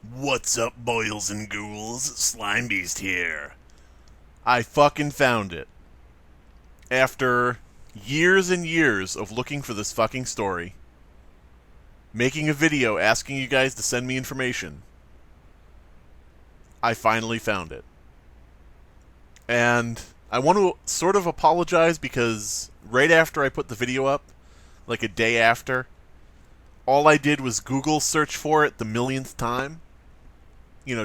What's up, boils and ghouls? Slimebeast here. I fucking found it. After years and years of looking for this fucking story, making a video asking you guys to send me information, I finally found it. And I want to sort of apologize because right after I put the video up, like a day after, all I did was Google search for it the millionth time.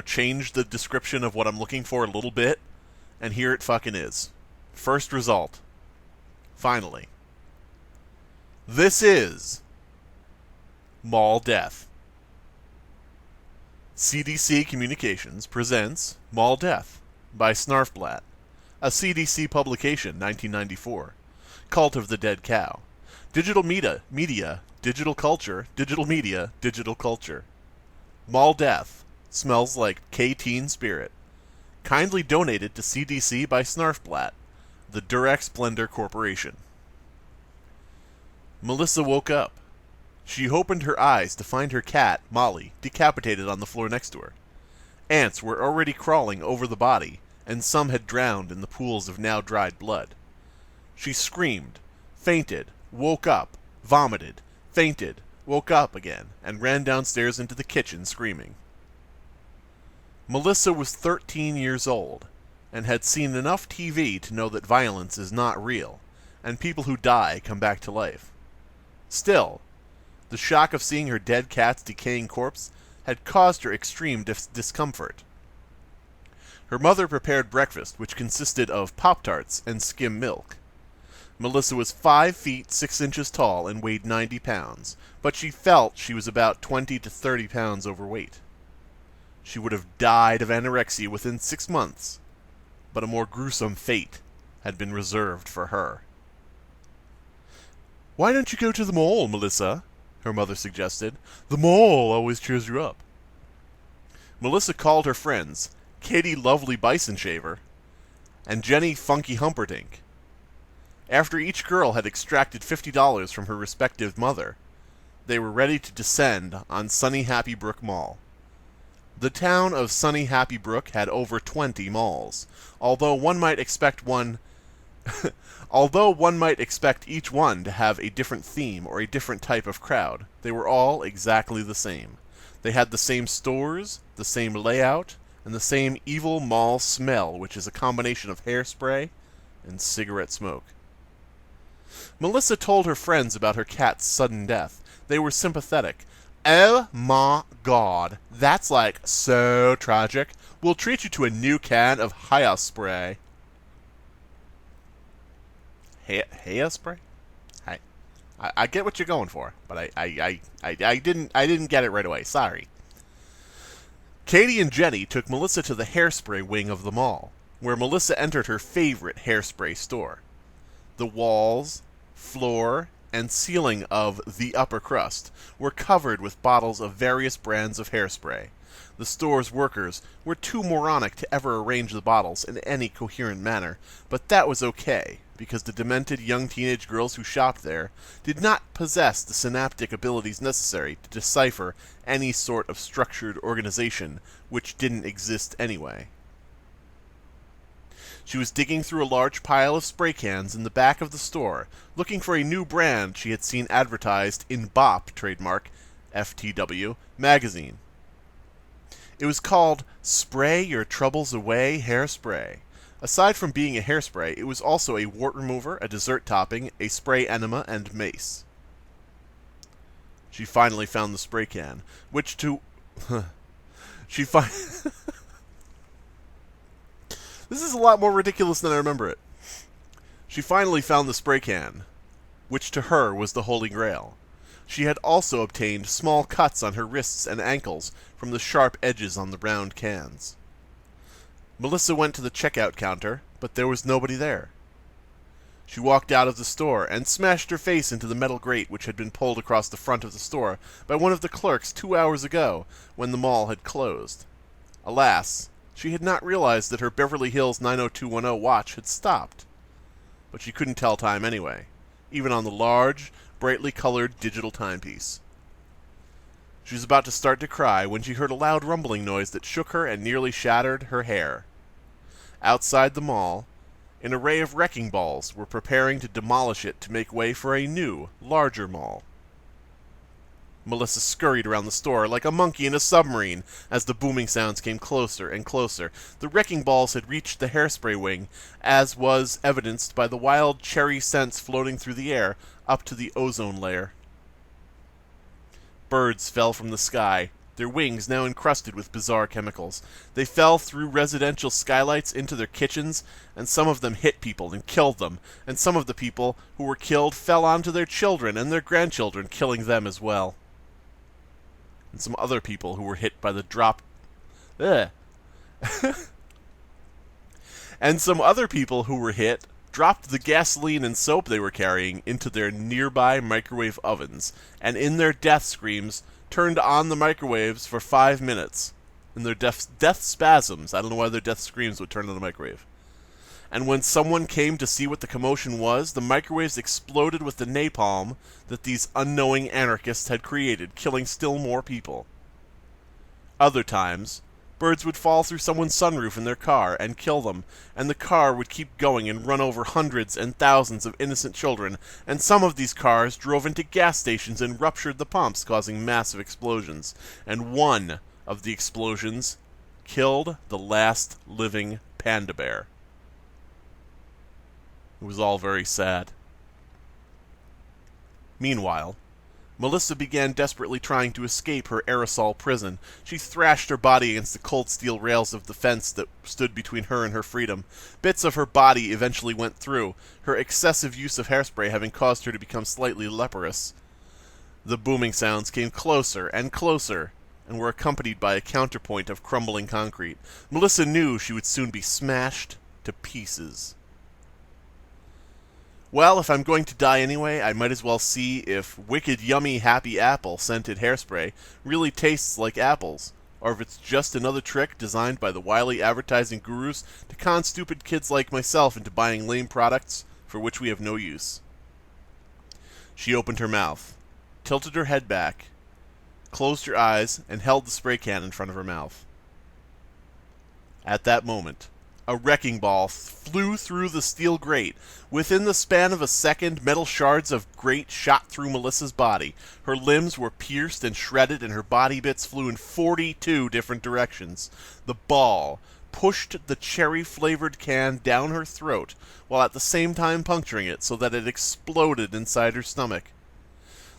Change the description of what I'm looking for a little bit, and here it fucking is. First result. Finally. This is Maul Death. CDC Communications presents Maul Death by Snarfblat, a CDC publication, 1994. Cult of the Dead Cow. Digital media, digital culture, digital media, digital culture. Maul Death. Smells like K-Teen Spirit. Kindly donated to CDC by Snarfblat, the Durex Blender Corporation. Melissa woke up. She opened her eyes to find her cat, Molly, decapitated on the floor next to her. Ants were already crawling over the body, and some had drowned in the pools of now dried blood. She screamed, fainted, woke up, vomited, fainted, woke up again, and ran downstairs into the kitchen screaming. Melissa was 13 years old, and had seen enough TV to know that violence is not real, and people who die come back to life. Still, the shock of seeing her dead cat's decaying corpse had caused her extreme discomfort. Her mother prepared breakfast, which consisted of Pop-Tarts and skim milk. Melissa was 5 feet 6 inches tall and weighed 90 pounds, but she felt she was about 20 to 30 pounds overweight. She would have died of anorexia within 6 months, but a more gruesome fate had been reserved for her. "Why don't you go to the mall, Melissa?" her mother suggested. "The mall always cheers you up." Melissa called her friends, Katie Lovely Bison Shaver and Jenny Funky Humperdinck. After each girl had extracted $50 from her respective mother, they were ready to descend on sunny Happy Brook Mall. The town of sunny Happy Brook had over 20 malls, although one might expect each one to have a different theme or a different type of crowd. They were all exactly the same. They had the same stores, the same layout, and the same evil mall smell, which is a combination of hairspray and cigarette smoke. Melissa told her friends about her cat's sudden death. They were sympathetic. "Oh my god, that's like so tragic. We'll treat you to a new can of hairspray." Hairspray? I get what you're going for, but I didn't get it right away. Sorry. Katie and Jenny took Melissa to the hairspray wing of the mall, where Melissa entered her favorite hairspray store. The walls, floor, and ceiling of the upper crust were covered with bottles of various brands of hairspray. The store's workers were too moronic to ever arrange the bottles in any coherent manner, but that was okay, because the demented young teenage girls who shopped there did not possess the synaptic abilities necessary to decipher any sort of structured organization which didn't exist anyway. She was digging through a large pile of spray cans in the back of the store, looking for a new brand she had seen advertised in Bop, trademark, FTW, magazine. It was called Spray Your Troubles Away Hairspray. Aside from being a hairspray, it was also a wart remover, a dessert topping, a spray enema, and mace. She finally found the spray can, which to... This is a lot more ridiculous than I remember it. She finally found the spray can, which to her was the Holy Grail. She had also obtained small cuts on her wrists and ankles from the sharp edges on the round cans. Melissa went to the checkout counter, but there was nobody there. She walked out of the store and smashed her face into the metal grate which had been pulled across the front of the store by one of the clerks 2 hours ago when the mall had closed. Alas, she had not realized that her Beverly Hills 90210 watch had stopped. But she couldn't tell time anyway, even on the large, brightly colored digital timepiece. She was about to start to cry when she heard a loud rumbling noise that shook her and nearly shattered her hair. Outside the mall, an array of wrecking balls were preparing to demolish it to make way for a new, larger mall. Melissa scurried around the store like a monkey in a submarine as the booming sounds came closer and closer. The wrecking balls had reached the hairspray wing, as was evidenced by the wild cherry scents floating through the air up to the ozone layer. Birds fell from the sky, their wings now encrusted with bizarre chemicals. They fell through residential skylights into their kitchens, and some of them hit people and killed them, and some of the people who were killed fell onto their children and their grandchildren, killing them as well. And some other people who were hit by the drop... and some other people who were hit dropped the gasoline and soap they were carrying into their nearby microwave ovens, and in their death screams, turned on the microwaves for 5 minutes. In their death spasms, I don't know why their death screams would turn on the microwave. And when someone came to see what the commotion was, the microwaves exploded with the napalm that these unknowing anarchists had created, killing still more people. Other times, birds would fall through someone's sunroof in their car and kill them, and the car would keep going and run over hundreds and thousands of innocent children, and some of these cars drove into gas stations and ruptured the pumps, causing massive explosions. And one of the explosions killed the last living panda bear. It was all very sad. Meanwhile, Melissa began desperately trying to escape her aerosol prison. She thrashed her body against the cold steel rails of the fence that stood between her and her freedom. Bits of her body eventually went through, her excessive use of hairspray having caused her to become slightly leprous. The booming sounds came closer and closer, and were accompanied by a counterpoint of crumbling concrete. Melissa knew she would soon be smashed to pieces. Well, if I'm going to die anyway, I might as well see if Wicked Yummy Happy Apple scented hairspray really tastes like apples, or if it's just another trick designed by the wily advertising gurus to con stupid kids like myself into buying lame products for which we have no use. She opened her mouth, tilted her head back, closed her eyes, and held the spray can in front of her mouth. At that moment, a wrecking ball flew through the steel grate. Within the span of a second, metal shards of grate shot through Melissa's body. Her limbs were pierced and shredded, and her body bits flew in 42 different directions. The ball pushed the cherry-flavored can down her throat, while at the same time puncturing it so that it exploded inside her stomach.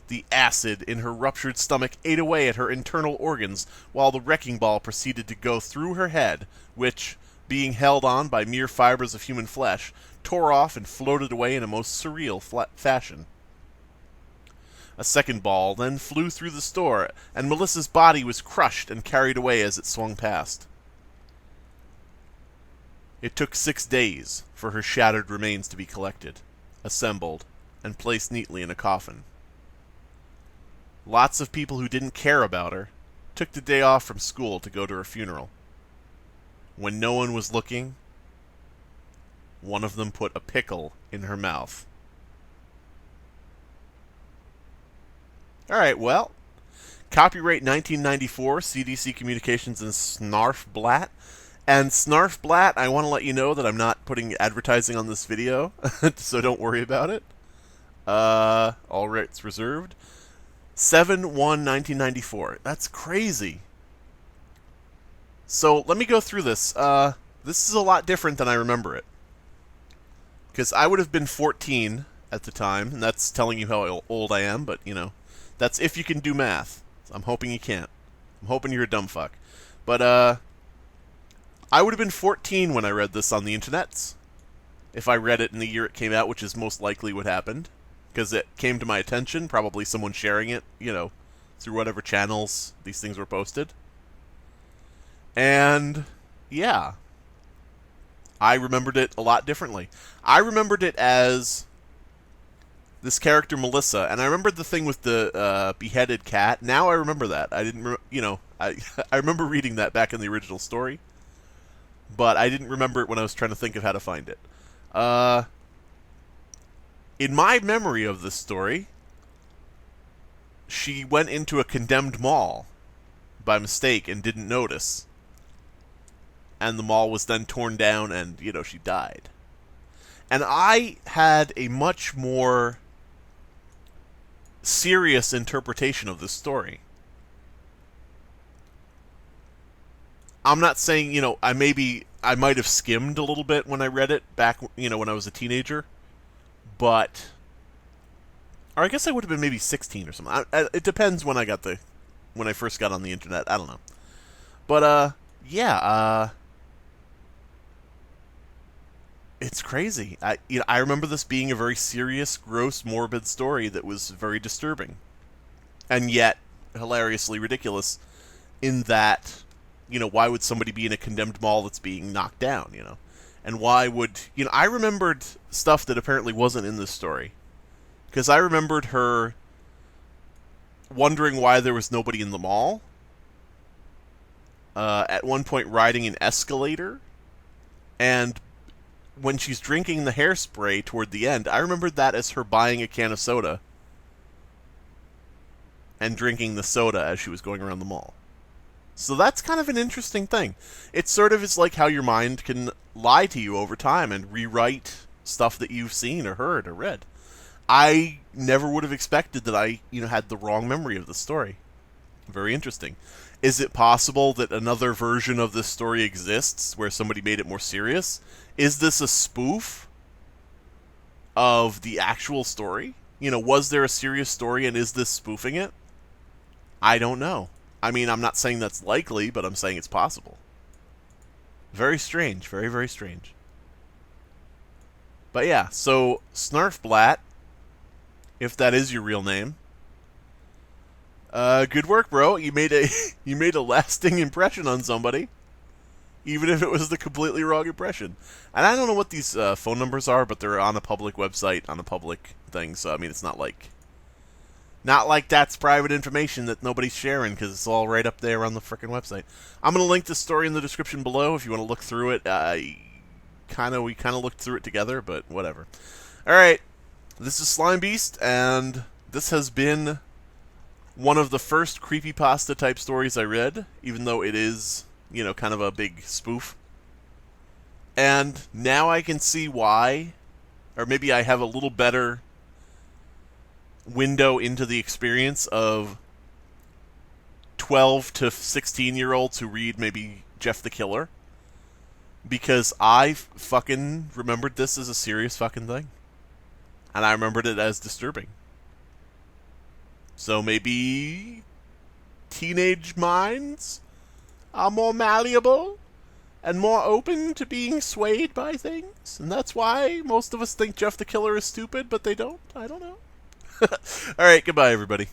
The acid in her ruptured stomach ate away at her internal organs, while the wrecking ball proceeded to go through her head, which, being held on by mere fibers of human flesh, tore off and floated away in a most surreal fashion. A second ball then flew through the store, and Melissa's body was crushed and carried away as it swung past. It took 6 days for her shattered remains to be collected, assembled, and placed neatly in a coffin. Lots of people who didn't care about her took the day off from school to go to her funeral. When no one was looking, one of them put a pickle in her mouth. Alright, well, copyright 1994, CDC Communications and Snarfblat. And Snarfblat, I want to let you know that I'm not putting advertising on this video, so don't worry about it. All rights reserved. 7/1/1994. That's crazy. So let me go through this. This is a lot different than I remember it. Because I would have been 14 at the time, and that's telling you how old I am, but, you know, that's if you can do math. I'm hoping you can't. I'm hoping you're a dumb fuck. But, I would have been 14 when I read this on the internets. If I read it in the year it came out, which is most likely what happened. Because it came to my attention, probably someone sharing it, you know, through whatever channels these things were posted. And, yeah, I remembered it a lot differently. I remembered it as this character Melissa, and I remembered the thing with the beheaded cat. Now I remember that. I didn't, I remember reading that back in the original story, but I didn't remember it when I was trying to think of how to find it. In my memory of this story, she went into a condemned mall by mistake and didn't notice. And the mall was then torn down and, she died. And I had a much more serious interpretation of this story. I'm not saying, I might have skimmed a little bit when I read it back, when I was a teenager. But, or I guess I would have been maybe 16 or something. It depends when I first got on the internet. I don't know. But, yeah, it's crazy. I remember this being a very serious, gross, morbid story that was very disturbing. And yet, hilariously ridiculous in that, why would somebody be in a condemned mall that's being knocked down, And why would, I remembered stuff that apparently wasn't in this story. Because I remembered her wondering why there was nobody in the mall. At one point riding an escalator. And when she's drinking the hairspray toward the end, I remembered that as her buying a can of soda and drinking the soda as she was going around the mall. So that's kind of an interesting thing. It sort of is like how your mind can lie to you over time and rewrite stuff that you've seen or heard or read. I never would have expected that I, had the wrong memory of the story. Very interesting. Is it possible that another version of this story exists where somebody made it more serious? Is this a spoof of the actual story? Was there a serious story and is this spoofing it? I don't know. I mean, I'm not saying that's likely, but I'm saying it's possible. Very strange. Very, very strange. But yeah, so Snarfblat, if that is your real name, good work, bro. You made a lasting impression on somebody, even if it was the completely wrong impression. And I don't know what these phone numbers are, but they're on a public website, on a public thing. So I mean, it's not like that's private information that nobody's sharing because it's all right up there on the frickin' website. I'm gonna link this story in the description below if you want to look through it. We kind of looked through it together, but whatever. All right, this is Slimebeast, and this has been one of the first creepypasta type stories I read, even though it is, kind of a big spoof. And now I can see why, or maybe I have a little better window into the experience of 12 to 16-year-olds who read maybe Jeff the Killer. Because I fucking remembered this as a serious fucking thing. And I remembered it as disturbing. So maybe teenage minds are more malleable and more open to being swayed by things. And that's why most of us think Jeff the Killer is stupid, but they don't. I don't know. Alright, goodbye, everybody.